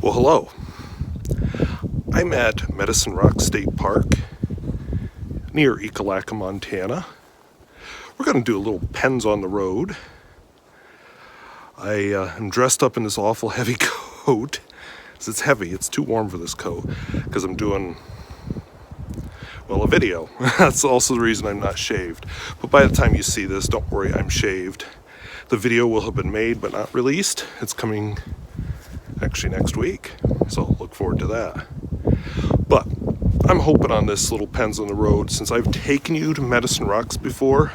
Well, hello. I'm at Medicine Rock State Park near Ekalaka, Montana. We're going to do a little pens on the road. I am dressed up in this awful heavy coat. It's heavy, it's too warm for this coat because I'm doing, well, a video. That's also the reason I'm not shaved. But by the time you see this, don't worry, I'm shaved. The video will have been made but not released. It's coming actually next week, so look forward to that. But I'm hoping on this little pens on the road, since I've taken you to Medicine Rocks before,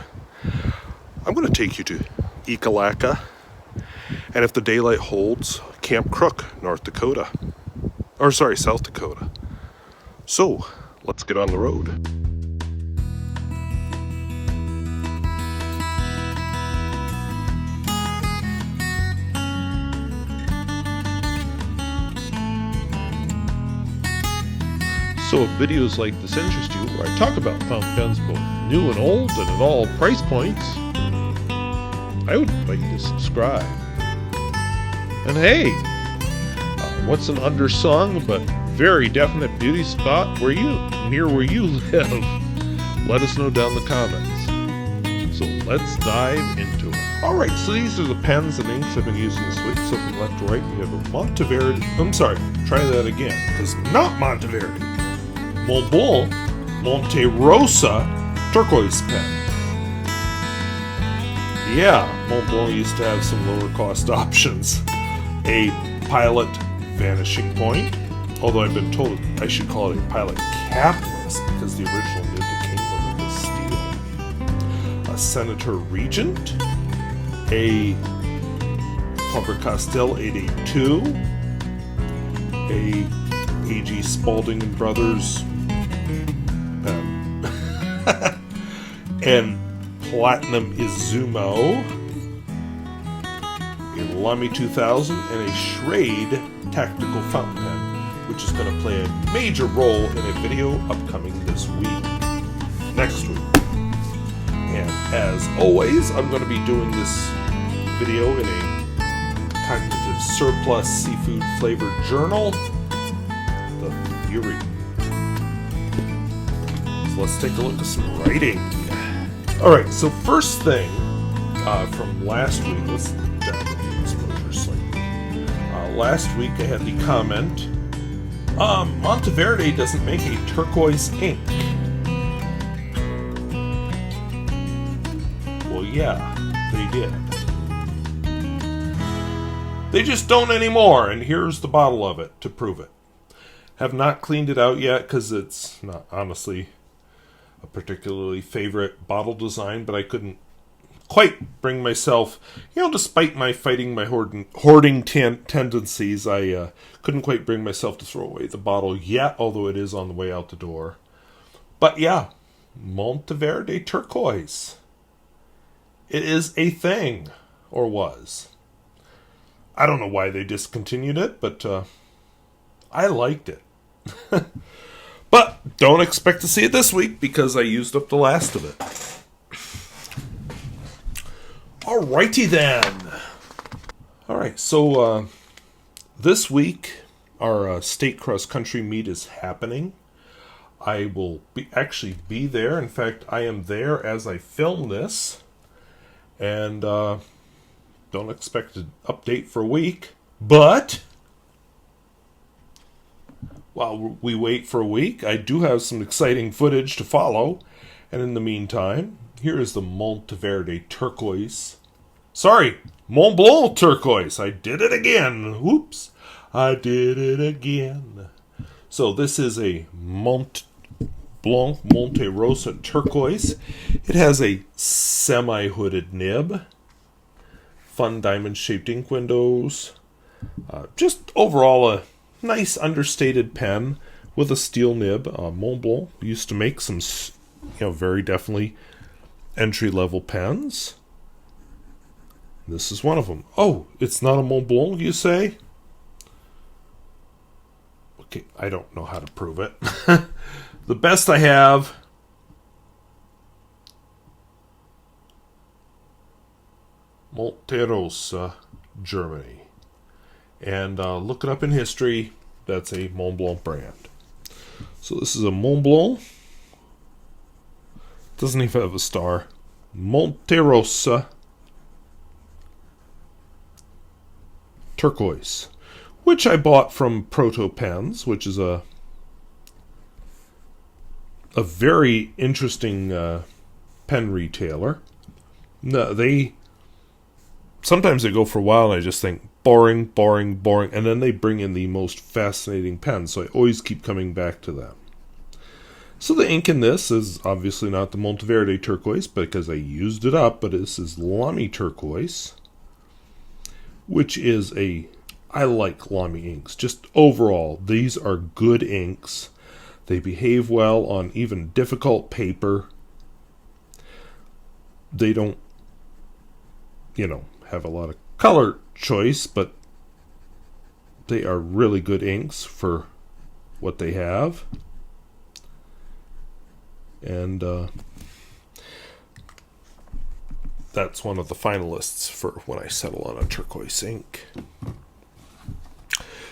I'm going to take you to Ekalaka, and if the daylight holds, Camp Crook, South Dakota. So let's get on the road. So if videos like this interest you, where I talk about fountain pens both new and old and at all price points, I would invite you to subscribe. And hey, what's an undersung but very definite beauty spot near where you live? Let us know down in the comments. So let's dive into it. Alright, so these are the pens and inks I've been using this week. So from left to right, we have a not Monteverde. Montblanc Monte Rosa Turquoise pen. Yeah, Montblanc used to have some lower cost options. A Pilot Vanishing point, although I've been told I should call it a Pilot Capless because the original nib that came with it was steel. A Senator Regent, a Faber Castell 882, a A.G. Spalding and Brothers and Platinum Izumo, a Lamy 2000, and a Schrade Tactical Fountain Pen, which is going to play a major role in a video upcoming this week, next week. And as always, I'm going to be doing this video in a cognitive surplus seafood flavored journal, the Fury. So let's take a look at some writing. Alright, so first thing from last week, let's down the exposure slightly. Last week I had the comment, Monteverde doesn't make a turquoise ink. Well, yeah, they did. They just don't anymore, and here's the bottle of it to prove it. Have not cleaned it out yet because it's not honestly a particularly favorite bottle design, but I couldn't quite bring myself, despite my fighting my hoarding tendencies, I couldn't quite bring myself to throw away the bottle yet, although it is on the way out the door. But yeah, Monteverde Turquoise. It is a thing, or was. I don't know why they discontinued it, but I liked it. But don't expect to see it this week because I used up the last of it. Alrighty then. Alright, so this week our state cross country meet is happening. I will actually be there. In fact, I am there as I film this. And don't expect an update for a week. But while we wait for a week, I do have some exciting footage to follow. And in the meantime, here is the Monteverde Turquoise. Sorry, Montblanc Turquoise. I did it again. Whoops. I did it again. So this is a Montblanc Monte Rosa Turquoise. It has a semi-hooded nib. Fun diamond-shaped ink windows. Just overall a nice understated pen with a steel nib. Montblanc used to make some, very definitely entry-level pens. This is one of them. Oh, it's not a Montblanc, you say? Okay, I don't know how to prove it. The best I have, Monte Rosa, Germany. And look it up in history. That's a Montblanc brand. So this is a Montblanc. Doesn't even have a star. Monte Rosa. Turquoise. Which I bought from Proto Pens, which is a very interesting pen retailer. No, sometimes they go for a while and I just think boring, boring, boring, and then they bring in the most fascinating pens, so I always keep coming back to them. So the ink in this is obviously not the Monteverde turquoise because I used it up, but this is Lamy turquoise, which is I like Lamy inks. Just overall, these are good inks. They behave well on even difficult paper. They don't, have a lot of color choice, but they are really good inks for what they have. And that's one of the finalists for when I settle on a turquoise ink.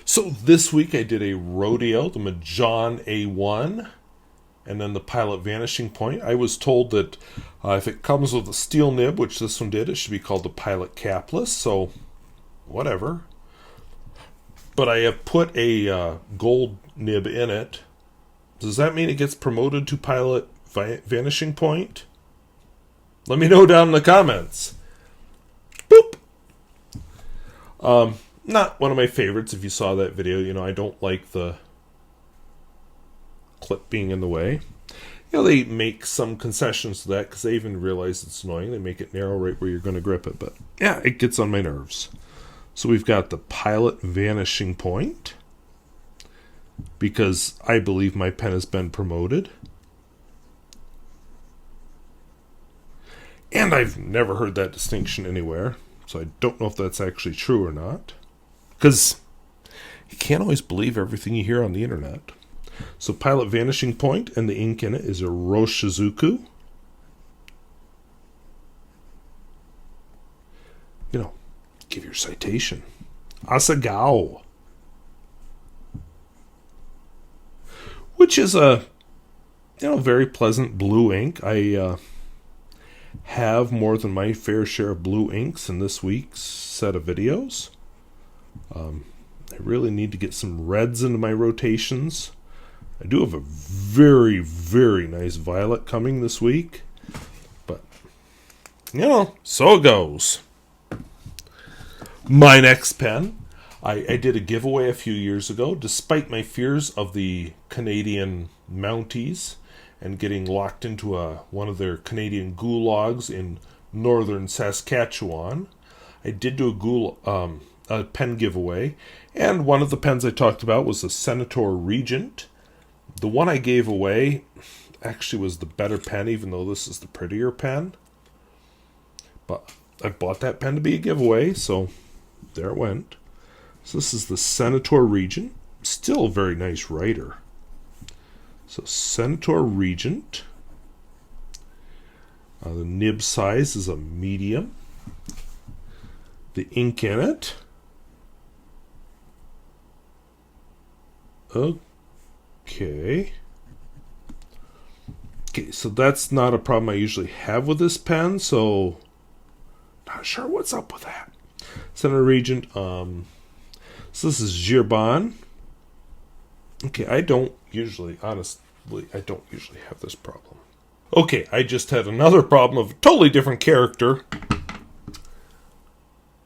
So this week I did a Rodeo, the Majan A1, and then the Pilot Vanishing Point. I was told that if it comes with a steel nib, which this one did, it should be called the Pilot Capless, so whatever. But I have put a gold nib in it. Does that mean it gets promoted to Pilot Vanishing Point? Let me know down in the comments. Boop! Not one of my favorites if you saw that video. I don't like the clip being in the way. They make some concessions to that because they even realize it's annoying. They make it narrow right where you're going to grip it. But yeah, it gets on my nerves. So we've got the Pilot Vanishing Point because I believe my pen has been promoted. And I've never heard that distinction anywhere, so I don't know if that's actually true or not. Because you can't always believe everything you hear on the internet. So Pilot Vanishing Point, and the ink in it is Iroshizuku. Give your citation. Asa-Gao. Which is a very pleasant blue ink. I have more than my fair share of blue inks in this week's set of videos. I really need to get some reds into my rotations. I do have a very, very nice violet coming this week. But, so it goes. My next pen. I did a giveaway a few years ago, despite my fears of the Canadian Mounties and getting locked into one of their Canadian gulags in northern Saskatchewan. I did do a pen giveaway, and one of the pens I talked about was the Senator Regent. The one I gave away actually was the better pen, even though this is the prettier pen. But I bought that pen to be a giveaway, so there it went. So this is the Senator Regent. Still a very nice writer. So Senator Regent. The nib size is a medium. The ink in it. Okay, so that's not a problem I usually have with this pen, so not sure what's up with that. Senator Regent, so this is Herbin. Okay, I don't usually have this problem. Okay, I just had another problem of a totally different character.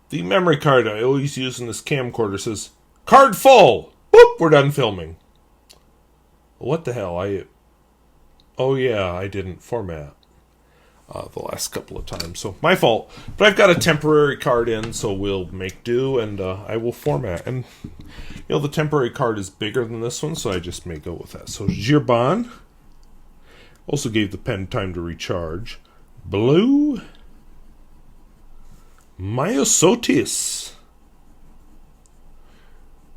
The memory card I always use in this camcorder says, "Card full!" Boop, we're done filming. What the hell? I didn't format the last couple of times, so my fault. But I've got a temporary card in, so we'll make do, and I will format. And the temporary card is bigger than this one, so I just may go with that. So Herbin also gave the pen time to recharge. Bleu, Myosotis.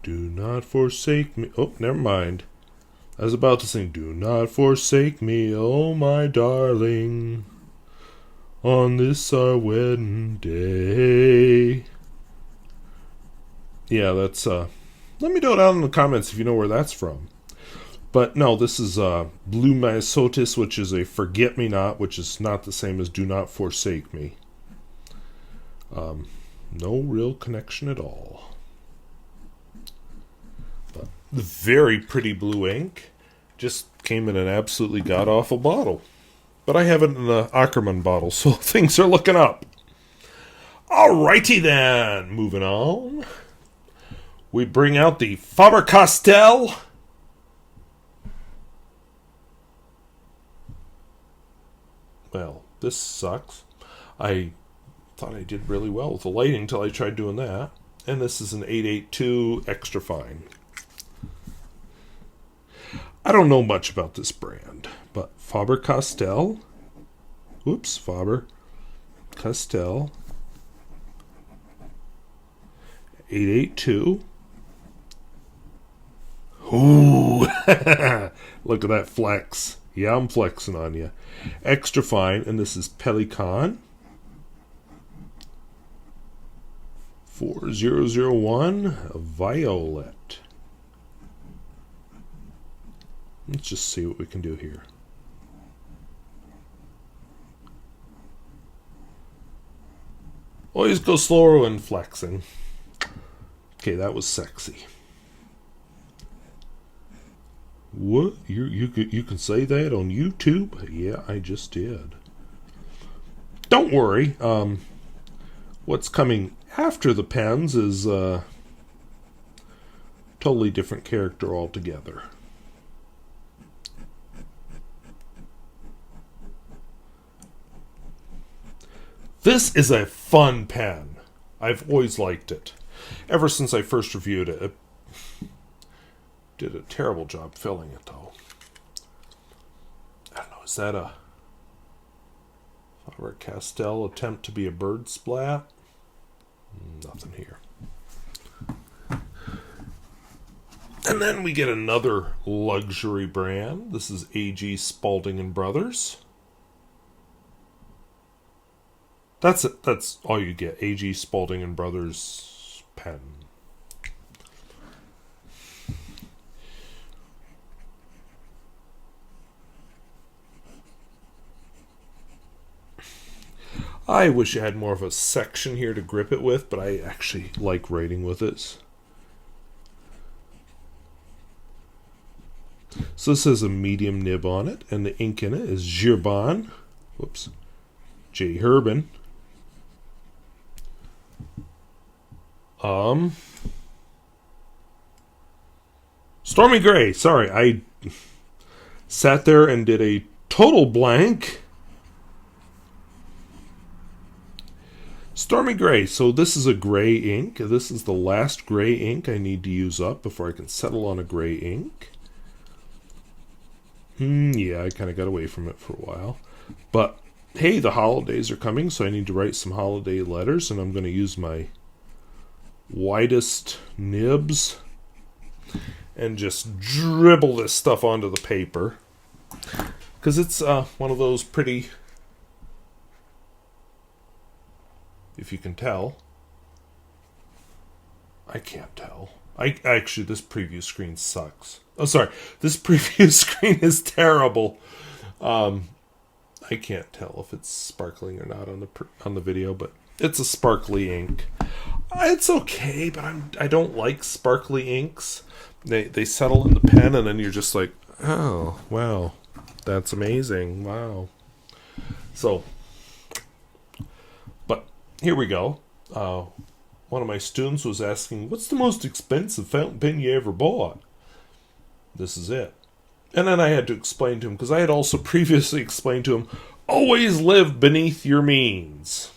Do not forsake me. Oh, never mind. I was about to sing, "Do not forsake me, oh my darling, on this our wedding day." Yeah, that's, let me know down in the comments if you know where that's from. But no, this is Bleu Myosotis, which is a forget-me-not, which is not the same as do not forsake me. No real connection at all. But the very pretty blue ink just came in an absolutely god-awful bottle. But I have it in the Ackerman bottle, so things are looking up. Alrighty then, moving on. We bring out the Faber Castell. Well, this sucks. I thought I did really well with the lighting until I tried doing that. And this is an 882 extra fine. I don't know much about this brand, but Faber Castell. Oops, Faber Castell 882. Ooh, look at that flex. Yeah, I'm flexing on you. Extra fine, and this is Pelikan 4001 Violet. Let's just see what we can do here. Always go slower when flexing. Okay, that was sexy. What? You can say that on YouTube? Yeah, I just did. Don't worry. What's coming after the pens is totally different character altogether. This is a fun pen. I've always liked it. Ever since I first reviewed it. It did a terrible job filling it, though. I don't know, is that a Faber Castell attempt to be a bird splat? Nothing here. And then we get another luxury brand. This is A.G. Spalding and Brothers. That's it. That's all you get. A.G. Spalding and Brothers pen. I wish I had more of a section here to grip it with, but I actually like writing with it. So this has a medium nib on it, and the ink in it is Herbin. Whoops. J. Herbin. Stormy Gray. Sorry, I sat there and did a total blank. Stormy Gray. So this is a gray ink. This is the last gray ink I need to use up before I can settle on a gray ink. Yeah, I kind of got away from it for a while. But, hey, the holidays are coming, so I need to write some holiday letters, and I'm going to use my widest nibs and just dribble this stuff onto the paper. Because it's one of those pretty... If you can tell. I can't tell. Actually, this preview screen sucks. Oh, sorry. This preview screen is terrible. I can't tell if it's sparkling or not on the video, but it's a sparkly ink. It's okay, but I don't like sparkly inks. They settle in the pen, and then you're just like, oh, wow, that's amazing. Wow. So, but here we go. One of my students was asking, what's the most expensive fountain pen you ever bought? This is it. And then I had to explain to him, because I had also previously explained to him, always live beneath your means.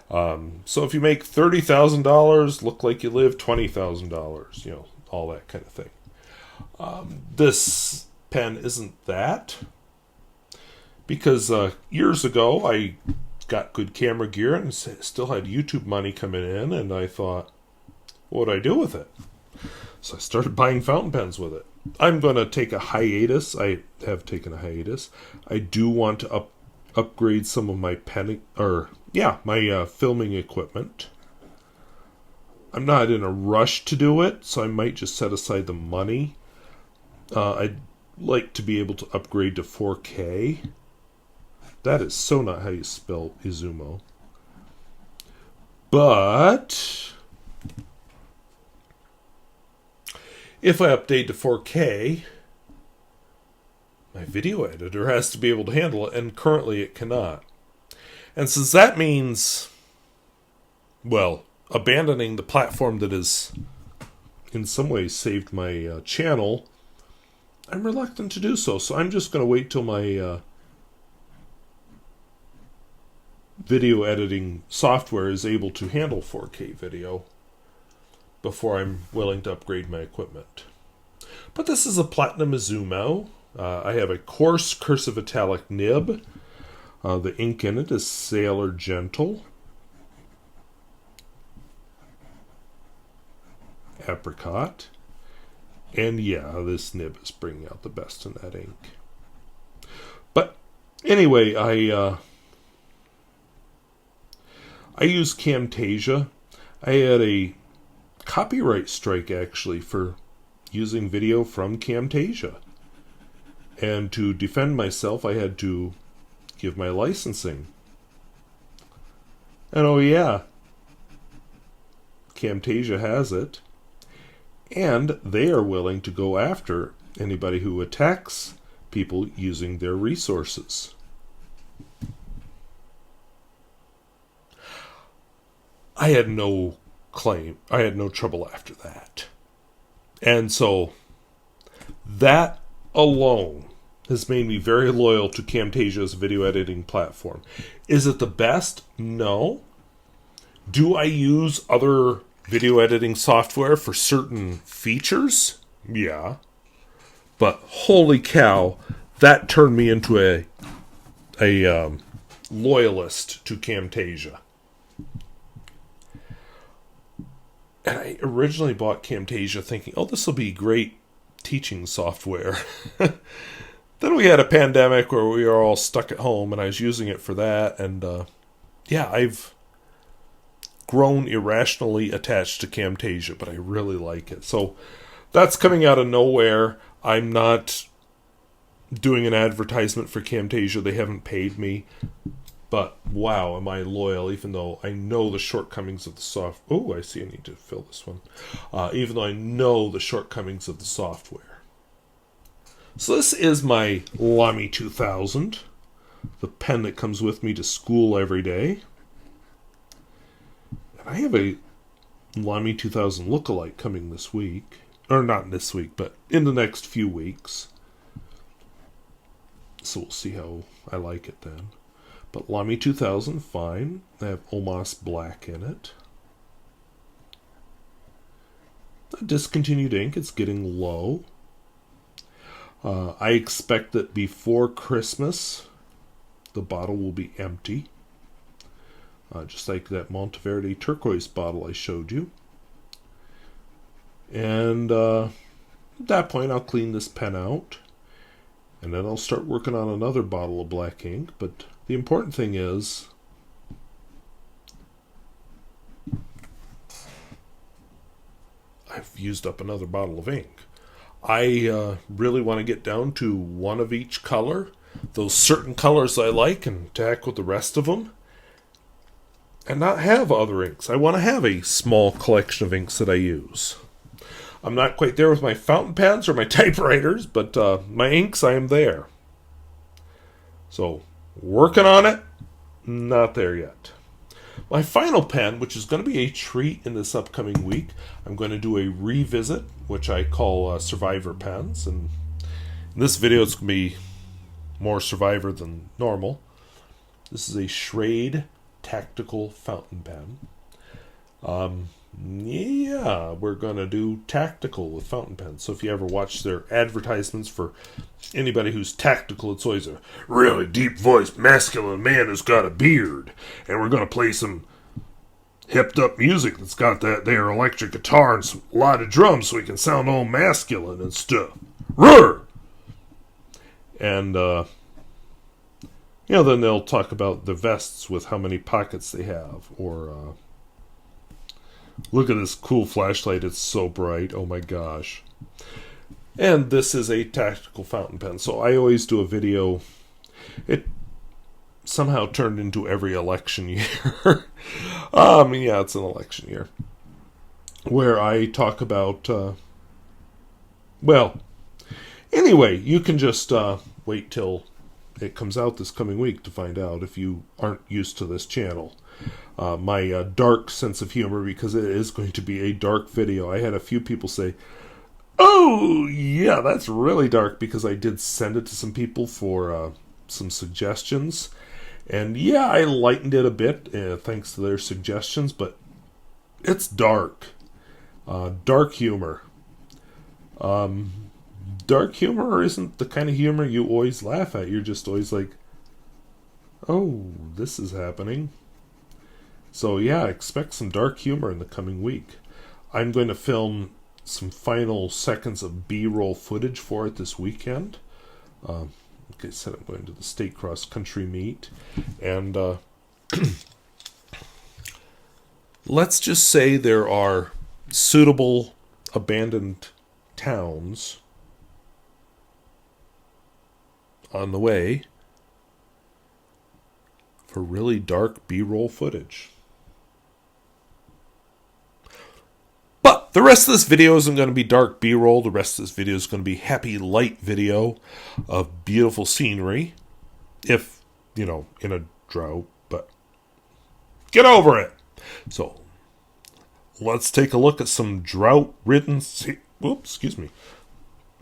So if you make $30,000, look like you live $20,000, you know, all that kind of thing. This pen isn't that, because years ago I got good camera gear and still had YouTube money coming in, and I thought, what would I do with it? So I started buying fountain pens with it. I'm going to take a hiatus. I have taken a hiatus. I do want to upgrade some of my my filming equipment. I'm not in a rush to do it, so I might just set aside the money. I'd like to be able to upgrade to 4K. That is so not how you spell Izumo. But if I update to 4K, my video editor has to be able to handle it, and currently it cannot. And since that means, well, abandoning the platform that has in some ways saved my channel, I'm reluctant to do so. So I'm just going to wait till my video editing software is able to handle 4K video before I'm willing to upgrade my equipment. But this is a Platinum Izumo. I have a coarse cursive italic nib. The ink in it is Sailor Jentle. Apricot. And yeah, this nib is bringing out the best in that ink. But anyway, I use Camtasia. I had a copyright strike, actually, for using video from Camtasia. And to defend myself, I had to give my licensing. And oh yeah, Camtasia has it. And they are willing to go after anybody who attacks people using their resources. I had no claim. I had no trouble after that. And so that alone has made me very loyal to Camtasia's video editing platform. Is it the best? No. Do I use other video editing software for certain features? Yeah. But holy cow, that turned me into a loyalist to Camtasia. And I originally bought Camtasia thinking, oh, this will be great teaching software. Then we had a pandemic where we were all stuck at home, and I was using it for that. And yeah, I've grown irrationally attached to Camtasia, but I really like it. So that's coming out of nowhere. I'm not doing an advertisement for Camtasia. They haven't paid me. But wow, am I loyal, even though I know the shortcomings of the software. Oh, I see I need to fill this one. Even though I know the shortcomings of the software. So this is my Lamy 2000, the pen that comes with me to school every day. And I have a Lamy 2000 lookalike coming this week. Or not this week, but in the next few weeks. So we'll see how I like it then. But Lamy 2000, fine. I have Omas black in it. A discontinued ink, it's getting low. I expect that before Christmas, the bottle will be empty. Just like that Monteverde turquoise bottle I showed you. And at that point, I'll clean this pen out. And then I'll start working on another bottle of black ink. But the important thing is, I've used up another bottle of ink. I really want to get down to one of each color. Those certain colors I like, and tack with the rest of them. And not have other inks. I want to have a small collection of inks that I use. I'm not quite there with my fountain pens or my typewriters, but my inks, I am there. So, working on it, not there yet. My final pen, which is going to be a treat in this upcoming week, I'm going to do a revisit, which I call Survivor pens. And in this video, it's going to be more Survivor than normal. This is a Schrade tactical fountain pen. Yeah, we're going to do tactical with fountain pens. So if you ever watch their advertisements for anybody who's tactical, it's always a really deep-voiced, masculine man who's got a beard. And we're going to play some hipped-up music that's got that there electric guitar and a lot of drums so we can sound all masculine and stuff. Roar! And, then they'll talk about the vests with how many pockets they have, or Look at this cool flashlight. It's so bright. Oh my gosh. And this is a tactical fountain pen. So I always do a video. It somehow turned into every election year. Yeah, it's an election year. Where I talk about, anyway, you can just wait till it comes out this coming week to find out if you aren't used to this channel. My dark sense of humor, because it is going to be a dark video. I had a few people say, oh, yeah, that's really dark, because I did send it to some people for some suggestions. And yeah, I lightened it a bit, thanks to their suggestions, but it's dark. Dark humor. Dark humor isn't the kind of humor you always laugh at. You're just always like, oh, this is happening. So yeah, expect some dark humor in the coming week. I'm going to film some final seconds of B-roll footage for it this weekend. Like I said, I'm going to the state cross-country meet. And let's just say there are suitable abandoned towns on the way for really dark B-roll footage. But the rest of this video isn't going to be dark B-roll. The rest of this video is going to be happy light video of beautiful scenery. If, in a drought, but get over it. So, let's take a look at some drought-ridden... Oops, excuse me.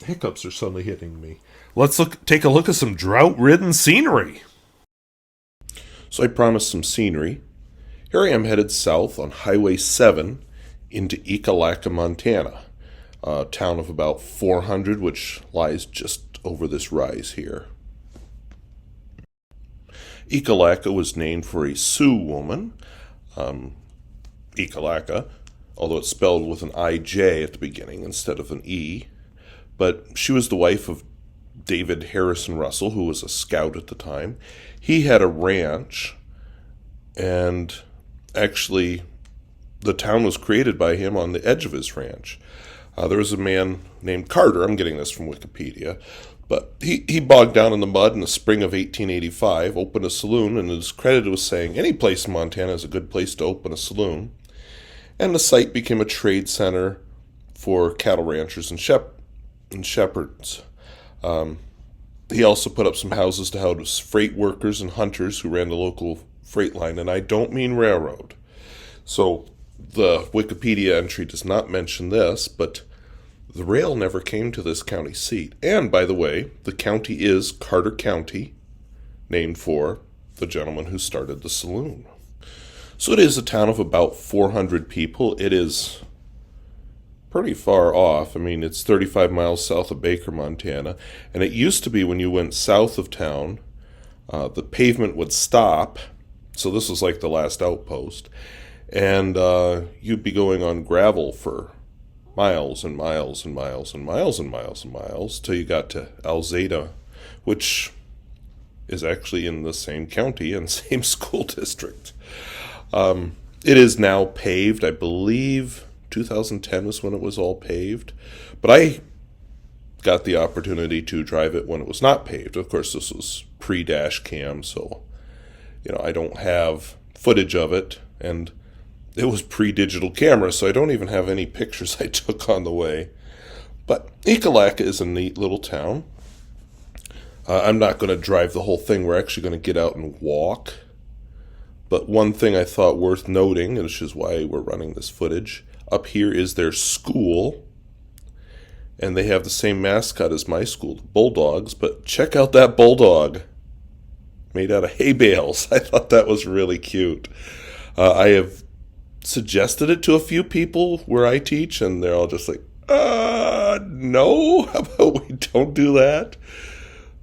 Hiccups are suddenly hitting me. Let's take a look at some drought-ridden scenery. So I promised some scenery. Here I am headed south on Highway 7 into Ekalaka, Montana, a town of about 400, which lies just over this rise here. Ekalaka was named for a Sioux woman, Ekalaka, although it's spelled with an I-J at the beginning instead of an E. But she was the wife of David Harrison Russell, who was a scout at the time. He had a ranch, and actually the town was created by him on the edge of his ranch. There was a man named Carter, I'm getting this from Wikipedia, but he bogged down in the mud in the spring of 1885, opened a saloon, and is credited with saying, any place in Montana is a good place to open a saloon. And the site became a trade center for cattle ranchers and shepherds. He also put up some houses to house freight workers and hunters who ran the local freight line, and I don't mean railroad. So the Wikipedia entry does not mention this, but the rail never came to this county seat. And, by the way, the county is Carter County, named for the gentleman who started the saloon. So it is a town of about 400 people. It is pretty far off. I mean, it's 35 miles south of Baker, Montana. And it used to be when you went south of town, the pavement would stop. So this was like the last outpost. And you'd be going on gravel for miles and miles and miles and miles and miles and miles till you got to Alzada, which is actually in the same county and same school district. It is now paved. I believe 2010 was when it was all paved. But I got the opportunity to drive it when it was not paved. Of course, this was pre-dash cam, so I don't have footage of it. And it was pre-digital camera, so I don't even have any pictures I took on the way. But Ekalaka is a neat little town. I'm not going to drive the whole thing. We're actually going to get out and walk. But one thing I thought worth noting, which is why we're running this footage, up here is their school. And they have the same mascot as my school, the Bulldogs. But check out that bulldog made out of hay bales. I thought that was really cute. I have suggested it to a few people where I teach, and they're all just like, no, how about we don't do that?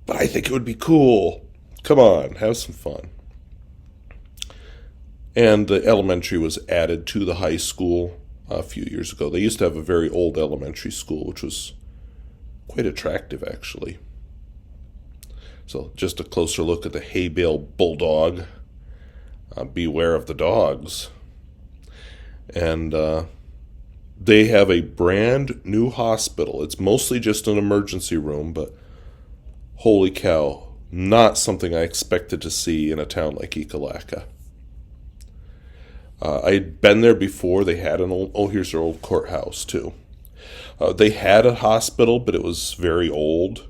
But I think it would be cool. Come on, have some fun. And the elementary was added to the high school a few years ago. They used to have a very old elementary school, which was quite attractive, actually. So just a closer look at the hay bale bulldog. Beware of the dogs. And they have a brand new hospital. It's mostly just an emergency room, but holy cow, not something I expected to see in a town like Ekalaka. I'd been there before. They had an old, oh, here's their old courthouse too. They had a hospital, but it was very old,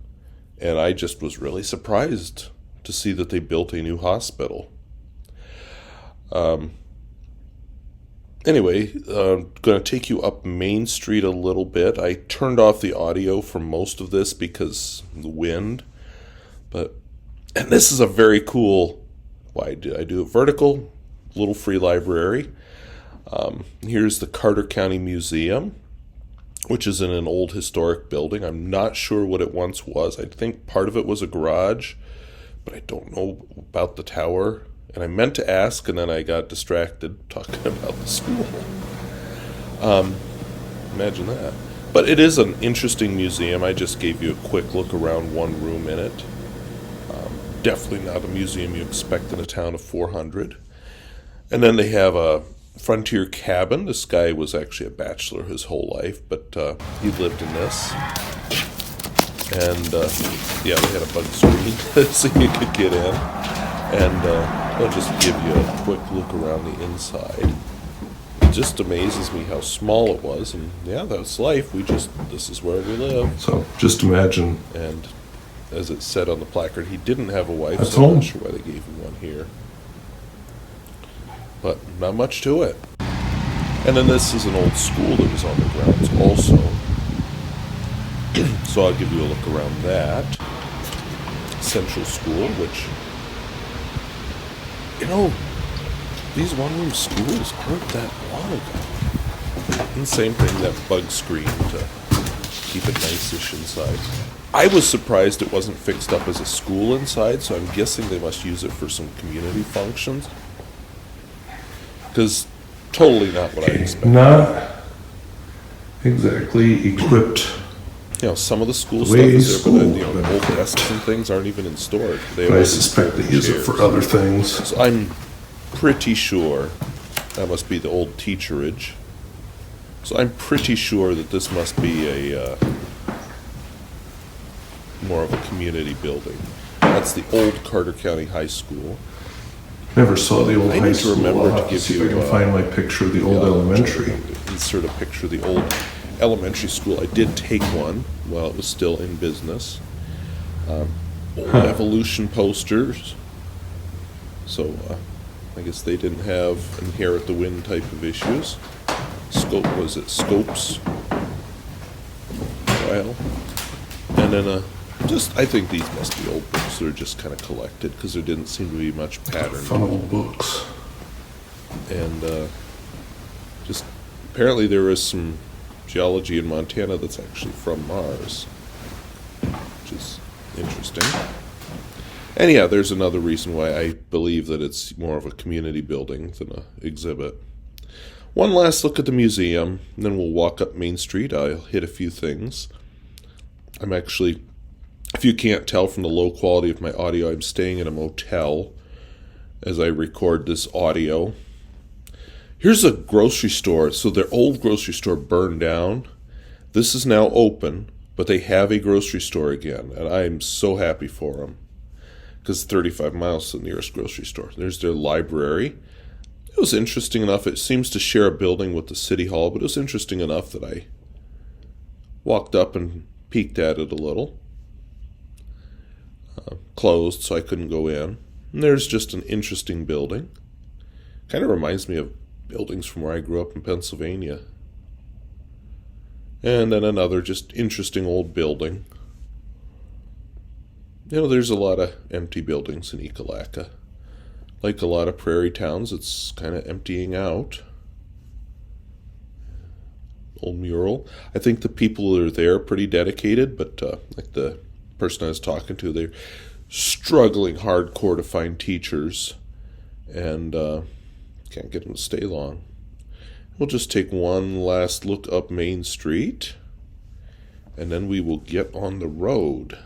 and I just was really surprised to see that they built a new hospital. Anyway, I'm going to take you up Main Street a little bit. I turned off the audio for most of this because of the wind. And this is a very cool, why did I do it vertical? Little free library. Here's the Carter County Museum, which is in an old historic building. I'm not sure what it once was. I think part of it was a garage, but I don't know about the tower. And I meant to ask, and then I got distracted talking about the school. Imagine that. But it is an interesting museum. I just gave you a quick look around one room in it. Definitely not a museum you expect in a town of 400. And then they have a frontier cabin. This guy was actually a bachelor his whole life, but he lived in this. And yeah, they had a bug screen so you could get in. And I'll just give you a quick look around the inside. It just amazes me how small it was. And yeah, that's life. This is where we live. So just imagine. And as it said on the placard, he didn't have a wife, so I'm not sure why they gave him one here. But not much to it. And then this is an old school that was on the grounds also. So I'll give you a look around that. Central School, which, you know, these one-room schools aren't that long ago. And same thing, that bug screen to keep it nice-ish inside. I was surprised it wasn't fixed up as a school inside, so I'm guessing they must use it for some community functions. Because totally not what I expected. Not exactly equipped. You know, some of the school stuff is there, but old desks and things aren't even in storage. I suspect they use it for other things. So I'm pretty sure that must be the old teacherage. So I'm pretty sure that this must be a more of a community building. That's the old Carter County High School. Never saw the old high school. I need to remember to give you. See if I can find my picture of the old elementary. Insert a picture of the old elementary school. I did take one while it was still in business. Old evolution posters. So I guess they didn't have inherit the wind type of issues. Scopes? Well, and then I think these must be old books that are just kind of collected because there didn't seem to be much pattern. Fun old books. And just apparently there is some geology in Montana that's actually from Mars, which is interesting. And yeah, there's another reason why I believe that it's more of a community building than an exhibit. One last look at the museum, and then we'll walk up Main Street. I'll hit a few things. I'm actually, if you can't tell from the low quality of my audio, I'm staying in a motel as I record this audio. Here's a grocery store. So their old grocery store burned down. This is now open, but they have a grocery store again, and I'm so happy for them because 35 miles to the nearest grocery store. There's their library. It was interesting enough. It seems to share a building with the city hall, but it was interesting enough that I walked up and peeked at it a little. Closed, so I couldn't go in. And there's just an interesting building. Kind of reminds me of buildings from where I grew up in Pennsylvania. And then another just interesting old building. You know, there's a lot of empty buildings in Ekalaka. Like a lot of prairie towns, it's kind of emptying out. Old mural. I think the people that are there are pretty dedicated, but like the person I was talking to, they're struggling hardcore to find teachers and can't get them to stay long. We'll just take one last look up Main Street, and then we will get on the road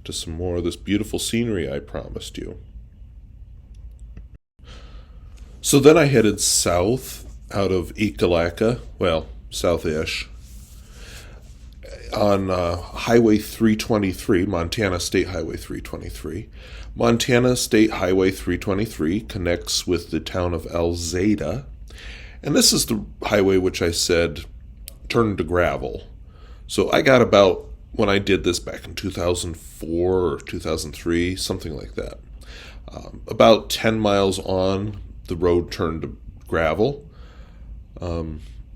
to some more of this beautiful scenery I promised you. So then I headed south out of Ekalaka, well, south-ish, on Highway 323, Montana State Highway 323. Montana State Highway 323 connects with the town of Alzada, and this is the highway which I said turned to gravel. So I got about, when I did this back in 2004 or 2003, something like that, about 10 miles on, the road turned to gravel.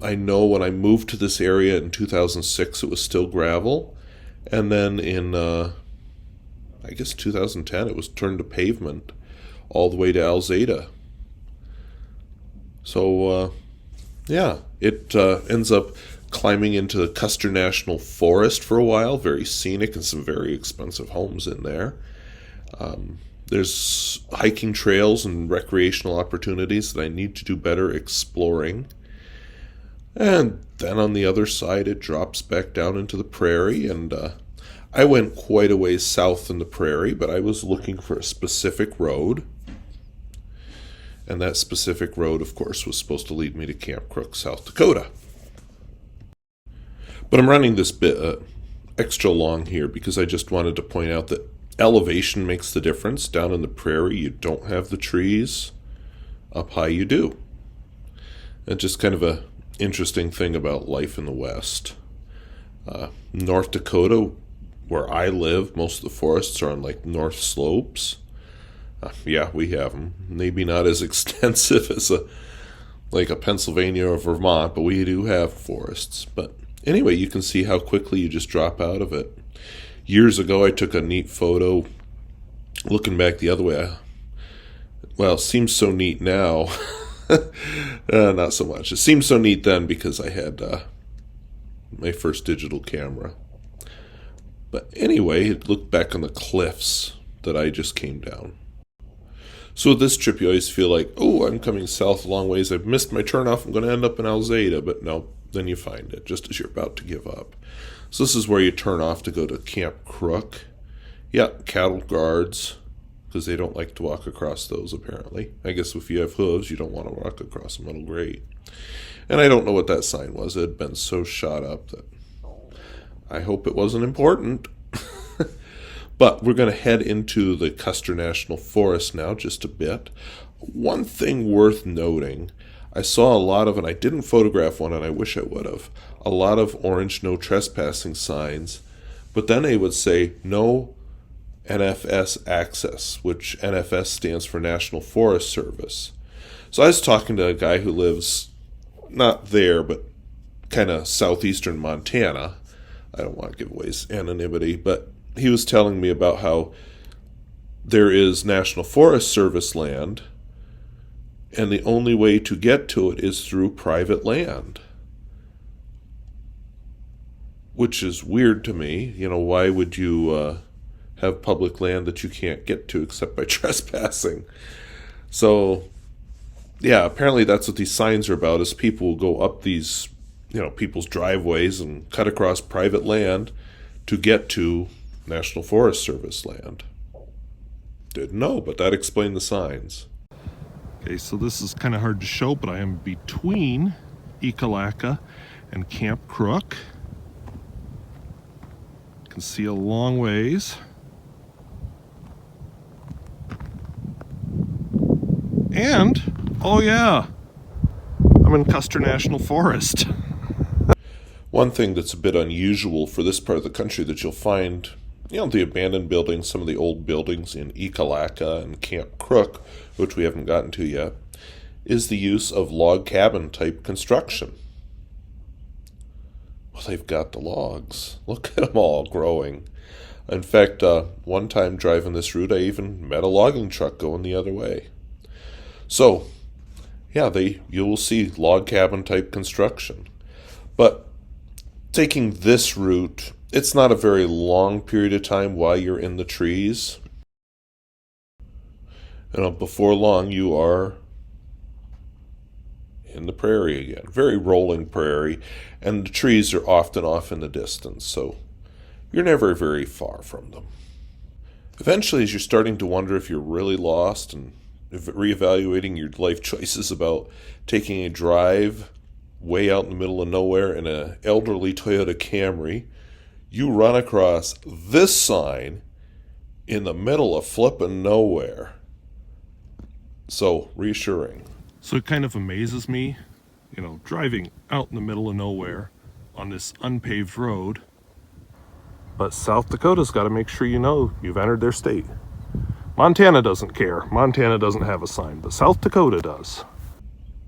I know when I moved to this area in 2006, it was still gravel. And then in, I guess 2010, it was turned to pavement all the way to Alzada. So, yeah, it ends up climbing into the Custer National Forest for a while. Very scenic and some very expensive homes in there. There's hiking trails and recreational opportunities that I need to do better exploring. And then on the other side, it drops back down into the prairie, and I went quite a ways south in the prairie, but I was looking for a specific road. And that specific road, of course, was supposed to lead me to Camp Crook, South Dakota. But I'm running this bit extra long here because I just wanted to point out that elevation makes the difference. Down in the prairie, you don't have the trees. Up high, you do. And just kind of a interesting thing about life in the West. North Dakota, where I live, most of the forests are on like north slopes. Yeah, we have them. Maybe not as extensive as a Pennsylvania or Vermont, but we do have forests. But anyway, you can see how quickly you just drop out of it. Years ago, I took a neat photo looking back the other way. Well, it seems so neat now. Not so much. It seemed so neat then because I had my first digital camera. But anyway, it looked back on the cliffs that I just came down. So with this trip, you always feel like, oh, I'm coming south a long ways. I've missed my turnoff. I'm going to end up in Alzada. But no, then you find it just as you're about to give up. So this is where you turn off to go to Camp Crook. Yeah, cattle guards, because they don't like to walk across those, apparently. I guess if you have hooves, you don't want to walk across them. It'll grate. And I don't know what that sign was. It had been so shot up that I hope it wasn't important. But we're going to head into the Custer National Forest now, just a bit. One thing worth noting, I saw a lot of, and I didn't photograph one, and I wish I would have, a lot of orange no trespassing signs, but then they would say no NFS access, which NFS stands for National Forest Service. So I was talking to a guy who lives not there, but kind of southeastern Montana. I don't want to give away his anonymity, but he was telling me about how there is National Forest Service land, and the only way to get to it is through private land. Which is weird to me. You know, why would you have public land that you can't get to except by trespassing? So, yeah, apparently that's what these signs are about, is people will go up these, people's driveways and cut across private land to get to National Forest Service land. Didn't know, but that explained the signs. Okay, so this is kind of hard to show, but I am between Ekalaka and Camp Crook. You can see a long ways. And, oh yeah, I'm in Custer National Forest. One thing that's a bit unusual for this part of the country that you'll find, the abandoned buildings, some of the old buildings in Ekalaka and Camp Crook, which we haven't gotten to yet, is the use of log cabin type construction. Well, they've got the logs. Look at them all growing. In fact, one time driving this route, I even met a logging truck going the other way. So, yeah, you will see log cabin type construction. But taking this route, it's not a very long period of time while you're in the trees. Before long, you are in the prairie again. Very rolling prairie, and the trees are often off in the distance, so you're never very far from them. Eventually, as you're starting to wonder if you're really lost and reevaluating your life choices about taking a drive way out in the middle of nowhere in an elderly Toyota Camry, you run across this sign in the middle of flippin' nowhere. So, reassuring. So it kind of amazes me, driving out in the middle of nowhere on this unpaved road. But South Dakota's got to make sure you know you've entered their state. Montana doesn't care. Montana doesn't have a sign, but South Dakota does.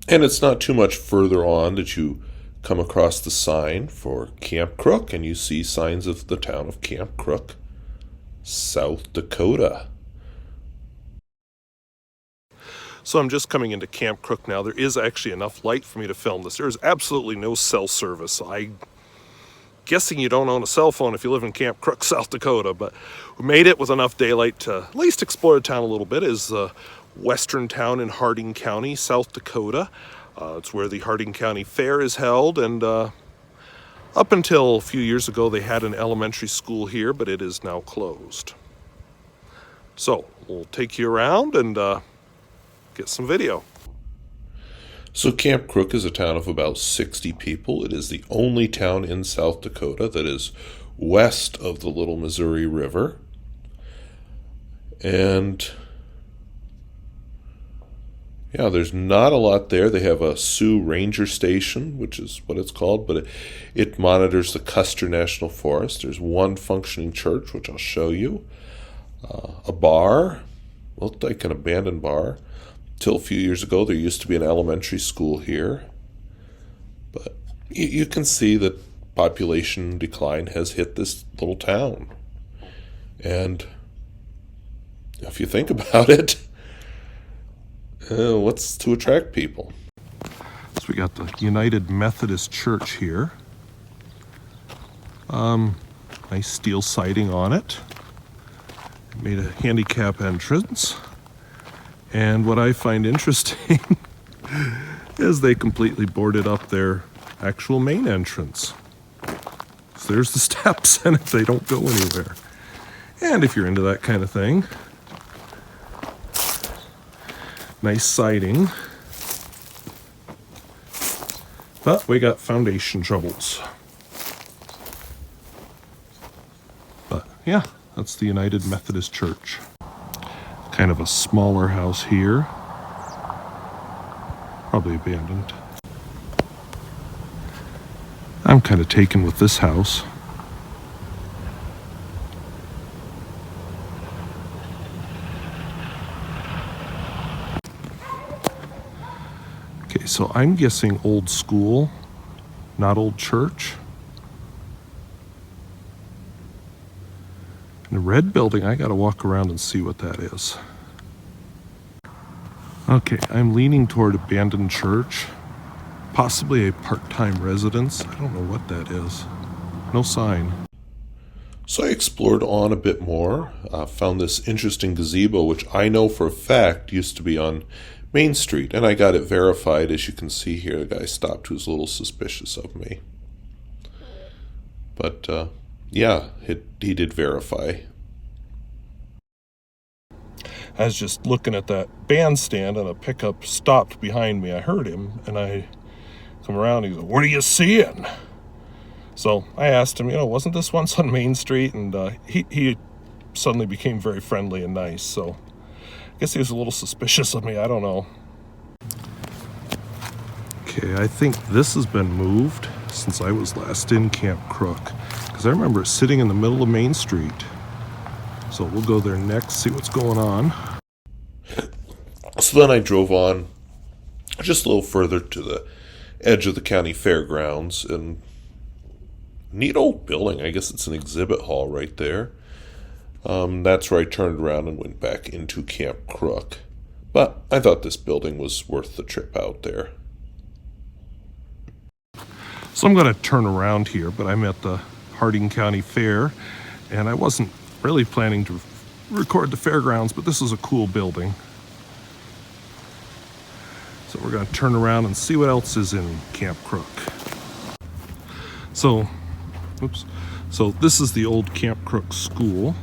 And it's not too much further on that you come across the sign for Camp Crook, and you see signs of the town of Camp Crook, South Dakota. So I'm just coming into Camp Crook now. There is actually enough light for me to film this. There is absolutely no cell service. I'm guessing you don't own a cell phone if you live in Camp Crook, South Dakota, but we made it with enough daylight to at least explore the town a little bit. Is a western town in Harding County, South Dakota. It's where the Harding County Fair is held, and up until a few years ago they had an elementary school here, but it is now closed. So we'll take you around and get some video. So Camp Crook is a town of about 60 people. It is the only town in South Dakota that is west of the Little Missouri River. And yeah, there's not a lot there. They have a Sioux Ranger Station, which is what it's called, but it monitors the Custer National Forest. There's one functioning church, which I'll show you. A bar, looked like an abandoned bar. Till a few years ago, there used to be an elementary school here. But you can see that population decline has hit this little town. And if you think about it, what's to attract people? So we got the United Methodist Church here. Nice steel siding on it. Made a handicap entrance. And what I find interesting is they completely boarded up their actual main entrance. So there's the steps, and they don't go anywhere. And if you're into that kind of thing, nice siding. But we got foundation troubles. But yeah, that's the United Methodist Church. Kind of a smaller house here. Probably abandoned. I'm kind of taken with this house. Okay, so I'm guessing old school, not old church. And the red building, I gotta walk around and see what that is. Okay, I'm leaning toward abandoned church, possibly a part-time residence. I don't know what that is. No sign. So I explored on a bit more, found this interesting gazebo, which I know for a fact used to be on Main Street, and I got it verified. As you can see here, the guy stopped who was a little suspicious of me. But yeah, he did verify. I was just looking at that bandstand and a pickup stopped behind me. I heard him and I come around and he goes, "What are you seeing?" So I asked him, wasn't this once on Main Street? And he suddenly became very friendly and nice. So I guess he was a little suspicious of me. I don't know. Okay, I think this has been moved since I was last in Camp Crook, because I remember it sitting in the middle of Main Street. So we'll go there next, see what's going on. So then I drove on just a little further to the edge of the county fairgrounds, and neat old building. I guess it's an exhibit hall right there. That's where I turned around and went back into Camp Crook. But I thought this building was worth the trip out there. So I'm going to turn around here, but I'm at the Harding County Fair, and I wasn't really planning to record the fairgrounds, but this is a cool building. So we're going to turn around and see what else is in Camp Crook. So this is the old Camp Crook school.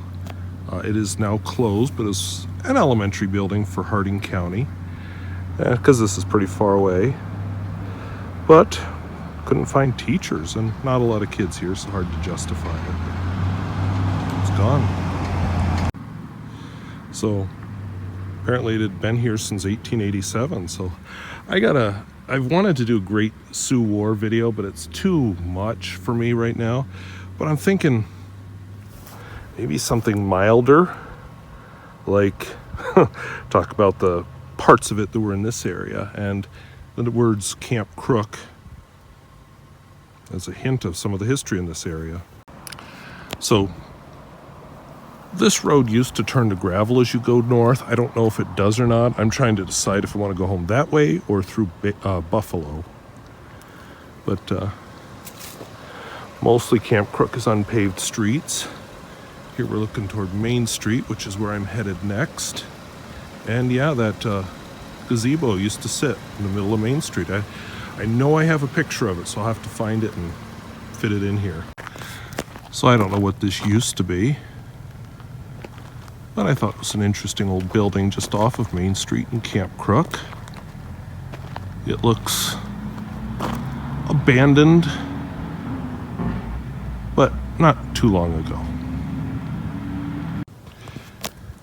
It is now closed, but it's an elementary building for Harding County, because this is pretty far away. But couldn't find teachers, and not a lot of kids here, so hard to justify it. It's gone. So apparently it had been here since 1887, so I've wanted to do a Great Sioux War video, but it's too much for me right now. But I'm thinking maybe something milder, like talk about the parts of it that were in this area, and the words Camp Crook as a hint of some of the history in this area. So this road used to turn to gravel as you go north. I don't know if it does or not. I'm trying to decide if I want to go home that way or through Buffalo. But mostly Camp Crook is unpaved streets. Here we're looking toward Main Street, which is where I'm headed next. And yeah, that gazebo used to sit in the middle of Main Street. I know I have a picture of it, so I'll have to find it and fit it in here. So I don't know what this used to be, but I thought it was an interesting old building just off of Main Street in Camp Crook. It looks abandoned, but not too long ago.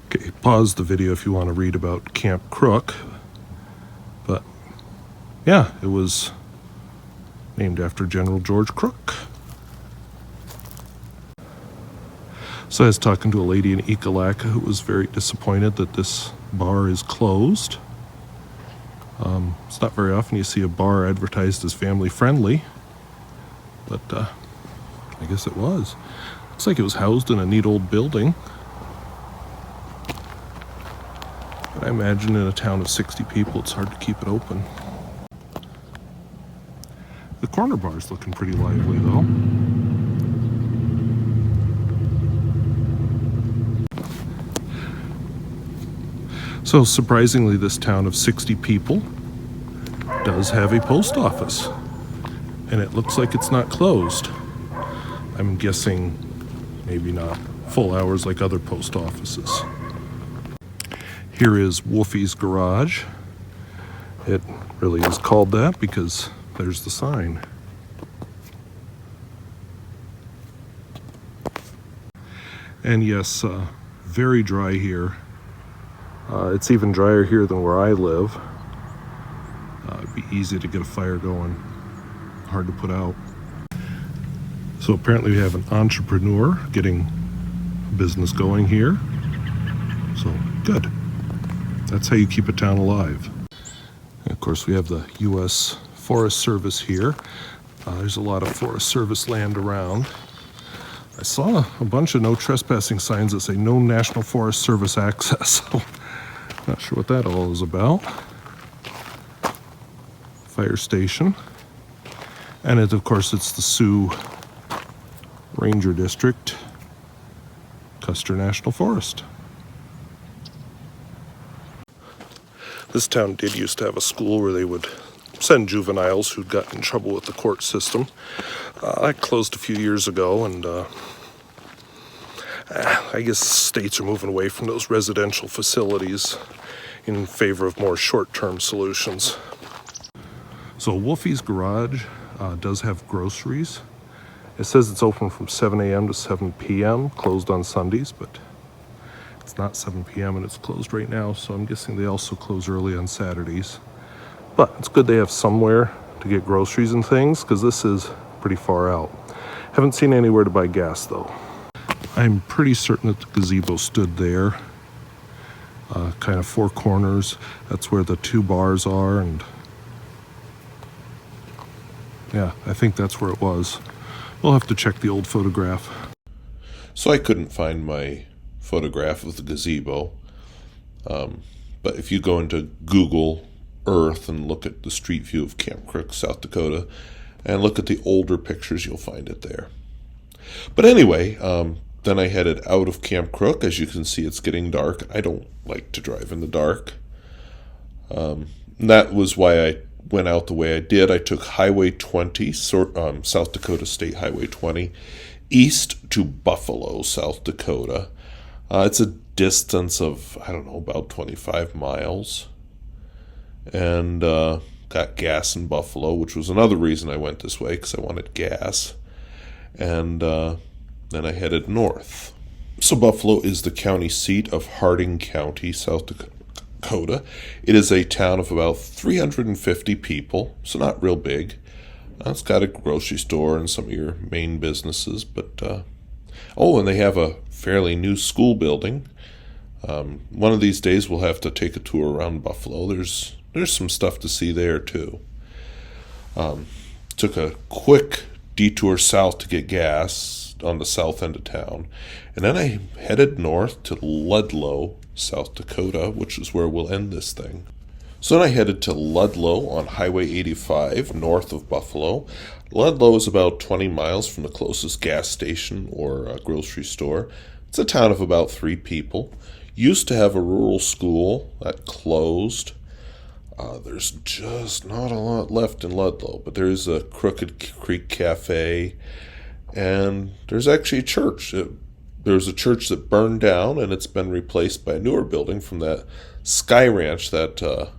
Okay, pause the video if you want to read about Camp Crook. But yeah, it was named after General George Crook. So I was talking to a lady in Ekalaka who was very disappointed that this bar is closed. It's not very often you see a bar advertised as family friendly, but I guess it was. Looks like it was housed in a neat old building. But I imagine in a town of 60 people, it's hard to keep it open. The corner bar's looking pretty lively though. So surprisingly, this town of 60 people does have a post office, and it looks like it's not closed. I'm guessing maybe not full hours like other post offices. Here is Wolfie's Garage. It really is called that because there's the sign. And yes, very dry here. It's even drier here than where I live. It'd be easy to get a fire going. Hard to put out. So apparently we have an entrepreneur getting business going here. So good. That's how you keep a town alive. And of course we have the U.S. Forest Service here. There's a lot of Forest Service land around. I saw a bunch of no trespassing signs that say no National Forest Service access. So not sure what that all is about. Fire station. And it, of course, it's the Sioux Ranger District, Custer National Forest. This town did used to have a school where they would send juveniles who'd gotten in trouble with the court system. That closed a few years ago, and I guess states are moving away from those residential facilities in favor of more short-term solutions. So Wolfie's Garage does have groceries. It says it's open from 7 a.m. to 7 p.m., closed on Sundays, but it's not 7 p.m. and it's closed right now, so I'm guessing they also close early on Saturdays. But it's good they have somewhere to get groceries and things, because this is pretty far out. Haven't seen anywhere to buy gas, though. I'm pretty certain that the gazebo stood there. Kind of four corners. That's where the two bars are, and yeah, I think that's where it was. We'll have to check the old photograph. So I couldn't find my photograph of the gazebo. But if you go into Google Earth and look at the street view of Camp Crook, South Dakota, and look at the older pictures, you'll find it there. But anyway, then I headed out of Camp Crook. As you can see, it's getting dark. I don't like to drive in the dark. That was why I went out the way I did. I took Highway 20, South Dakota State Highway 20, east to Buffalo, South Dakota. It's a distance of, I don't know, about 25 miles. And got gas in Buffalo, which was another reason I went this way, because I wanted gas. And then I headed north. So Buffalo is the county seat of Harding County, South Dakota. It is a town of about 350 people, so not real big. It's got a grocery store and some of your main businesses, but and they have a fairly new school building. One of these days we'll have to take a tour around Buffalo. There's some stuff to see there too. Took a quick detour south to get gas on the south end of town, and then I headed north to Ludlow, South Dakota, which is where we'll end this thing. So then I headed to Ludlow on Highway 85, north of Buffalo. Ludlow is about 20 miles from the closest gas station or grocery store. It's a town of about 3 people. Used to have a rural school that closed. There's just not a lot left in Ludlow, but there's a Crooked Creek Cafe, and there's actually a church. There's a church that burned down, and it's been replaced by a newer building from that Sky Ranch, that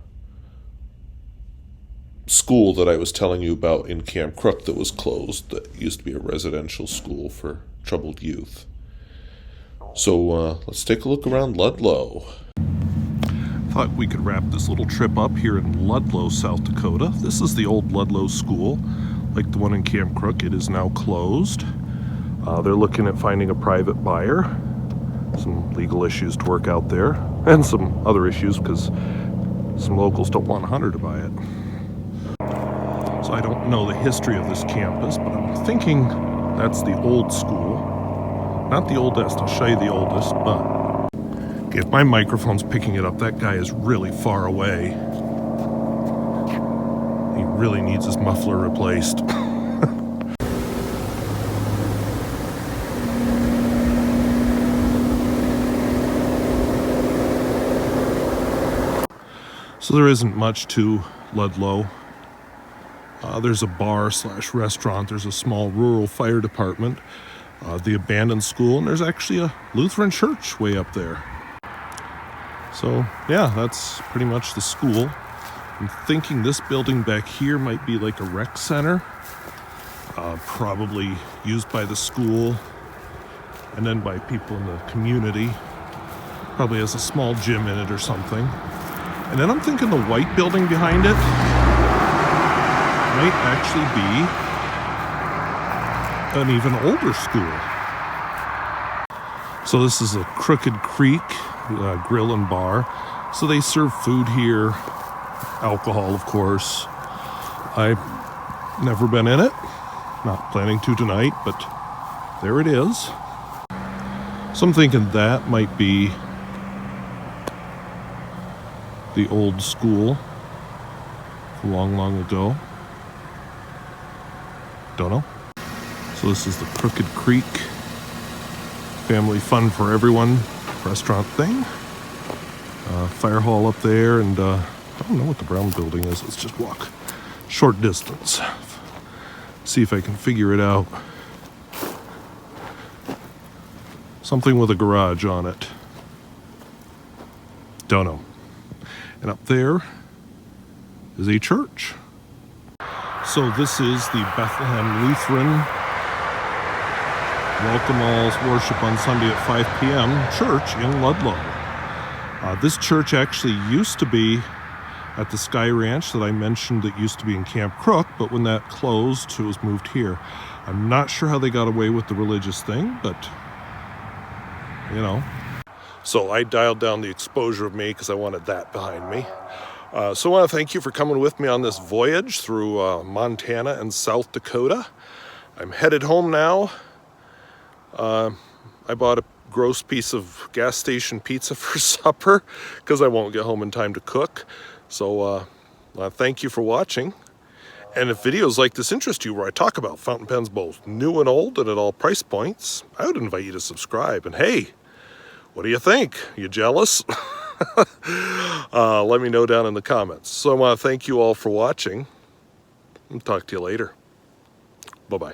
school that I was telling you about in Camp Crook that was closed, that used to be a residential school for troubled youth. So let's take a look around Ludlow. Thought we could wrap this little trip up here in Ludlow, South Dakota. This is the old Ludlow school, like the one in Camp Crook. It is now closed. They're looking at finding a private buyer. Some legal issues to work out there, and some other issues because some locals don't want Hunter to buy it. So I don't know the history of this campus, but I'm thinking that's the old school. Not the oldest, I'll show you the oldest, but if my microphone's picking it up, that guy is really far away. He really needs his muffler replaced. So there isn't much to Ludlow. There's a bar/restaurant. There's a small rural fire department, the abandoned school, and there's actually a Lutheran church way up there. So yeah, that's pretty much the school. I'm thinking this building back here might be like a rec center, probably used by the school and then by people in the community. Probably has a small gym in it or something. And then I'm thinking the white building behind it might actually be an even older school. So this is a Crooked Creek grill and bar. So they serve food here, alcohol, of course. I've never been in it, not planning to tonight, but there it is. So I'm thinking that might be the old school long, long ago. Don't know. So this is the Crooked Creek family fun for everyone restaurant thing. Fire hall up there, and I don't know what the brown building is. Let's just walk short distance. See if I can figure it out. Something with a garage on it. Don't know. And up there is a church. So this is the Bethlehem Lutheran Welcome All's Worship on Sunday at 5 p.m. church in Ludlow. This church actually used to be at the Sky Ranch that I mentioned that used to be in Camp Crook, but when that closed, it was moved here. I'm not sure how they got away with the religious thing, but, you know. So I dialed down the exposure of me because I wanted that behind me. So I want to thank you for coming with me on this voyage through Montana and South Dakota. I'm headed home now. I bought a gross piece of gas station pizza for supper because I won't get home in time to cook. So thank you for watching. And if videos like this interest you, where I talk about fountain pens both new and old and at all price points, I would invite you to subscribe. And hey, what do you think? You jealous? Let me know down in the comments. So I want to thank you all for watching and talk to you later. Bye-bye.